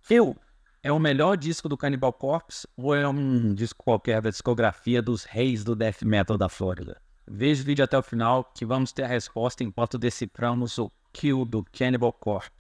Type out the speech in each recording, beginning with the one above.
Kill é o melhor disco do Cannibal Corpse ou é um disco qualquer da discografia dos reis do death metal da Flórida? Veja o vídeo até o final que vamos ter a resposta enquanto deciframos o Kill do Cannibal Corpse.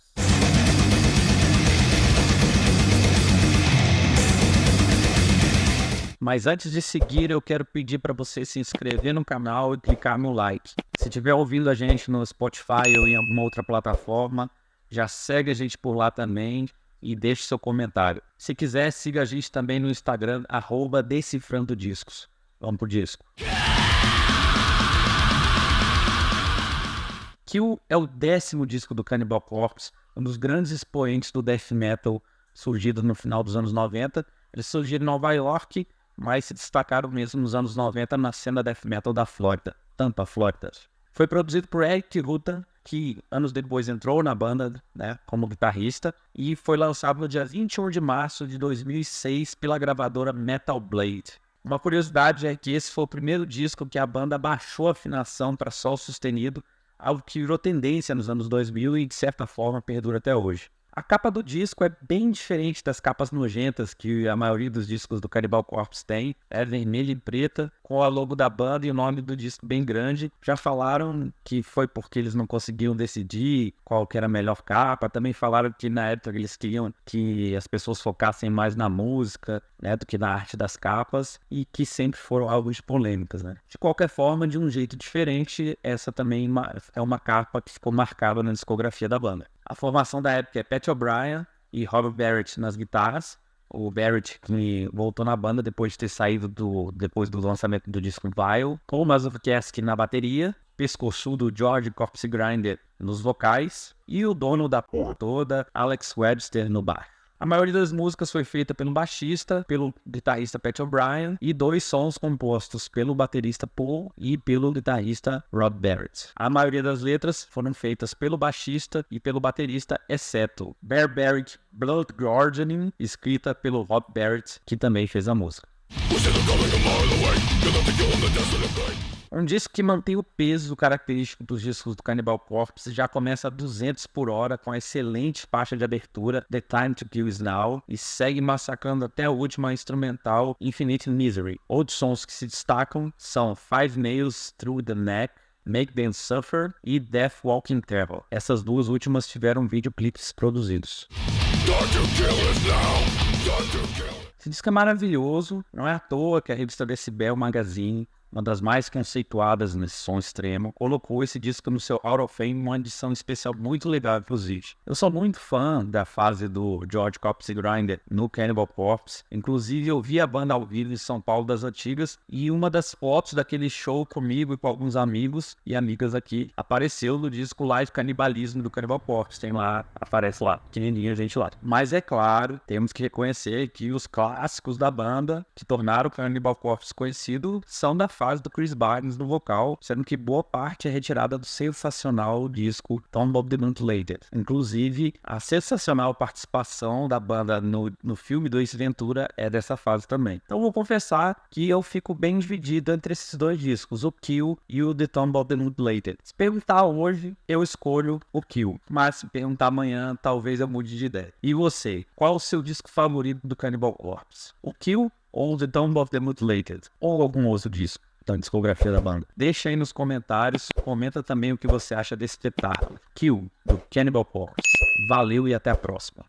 Mas antes de seguir, eu quero pedir para você se inscrever no canal e clicar no like. Se estiver ouvindo a gente no Spotify ou em alguma outra plataforma, já segue a gente por lá também e deixe seu comentário. Se quiser, siga a gente também no Instagram, @decifrandodiscos. Vamos pro disco. Kill é o 10º disco do Cannibal Corpse, um dos grandes expoentes do death metal surgido no final dos anos 90. Eles surgiram em Nova York, mas se destacaram mesmo nos anos 90 na cena death metal da Flórida, Tampa, Flórida. Foi produzido por Eric Rutan, que anos depois entrou na banda, né, como guitarrista, e foi lançado no dia 21 de março de 2006 pela gravadora Metal Blade. Uma curiosidade é que esse foi o primeiro disco que a banda baixou a afinação para sol sustenido, algo que virou tendência nos anos 2000 e de certa forma perdura até hoje. A capa do disco é bem diferente das capas nojentas que a maioria dos discos do Cannibal Corpse tem. É vermelha e preta, com a logo da banda e o nome do disco bem grande. Já falaram que foi porque eles não conseguiam decidir qual que era a melhor capa. Também falaram que na época eles queriam que as pessoas focassem mais na música, né, do que na arte das capas, e que sempre foram algo de polêmicas, né? De qualquer forma, de um jeito diferente, essa também é uma capa que ficou marcada na discografia da banda. A formação da época é Pat O'Brien e Robert Barrett nas guitarras. O Barrett, que voltou na banda depois de ter saído depois do lançamento do disco Vile. O Mazovkowski na bateria. Pescoçudo George Corpse Grinder nos vocais. E o dono da porra toda, Alex Webster, no baixo. A maioria das músicas foi feita pelo baixista, pelo guitarrista Pat O'Brien e 2 sons compostos pelo baterista Paul e pelo guitarrista Rod Barrett. A maioria das letras foram feitas pelo baixista e pelo baterista, exceto Barbaric Blood Gorgening, escrita pelo Rod Barrett, que também fez a música. Um disco que mantém o peso característico dos discos do Cannibal Corpse, já começa a 200 por hora com a excelente faixa de abertura The Time to Kill Is Now e segue massacrando até a última instrumental Infinite Misery. Outros sons que se destacam são Five Nails Through the Neck, Make Them Suffer e Death Walking Terror. Essas duas últimas tiveram videoclipes produzidos. Esse disco é maravilhoso, não é à toa que a revista Decibel Magazine, uma das mais conceituadas nesse som extremo, colocou esse disco no seu Hall of Fame, uma edição especial muito legal, inclusive. Eu sou muito fã da fase do George Corpse Grinder no Cannibal Corpse, inclusive eu vi a banda ao vivo em São Paulo das antigas, e uma das fotos daquele show comigo e com alguns amigos e amigas aqui, apareceu no disco Live Canibalismo do Cannibal Corpse, tem lá, aparece lá, pequenininho a gente lá. Mas é claro, temos que reconhecer que os clássicos da banda, que tornaram o Cannibal Corpse conhecido, são da fase do Chris Barnes no vocal, sendo que boa parte é retirada do sensacional disco Tomb of the Mutilated. Inclusive, a sensacional participação da banda no filme do Ace Ventura é dessa fase também. Então vou confessar que eu fico bem dividido entre esses dois discos, o Kill e o The Tomb of the Mutilated. Se perguntar hoje, eu escolho o Kill, mas se perguntar amanhã, talvez eu mude de ideia. E você, qual o seu disco favorito do Cannibal Corpse? O Kill ou The Tomb of the Mutilated? Ou algum outro disco da discografia da banda? Deixa aí nos comentários, comenta também o que você acha desse espetáculo. Kill, do Cannibal Corpse. Valeu e até a próxima.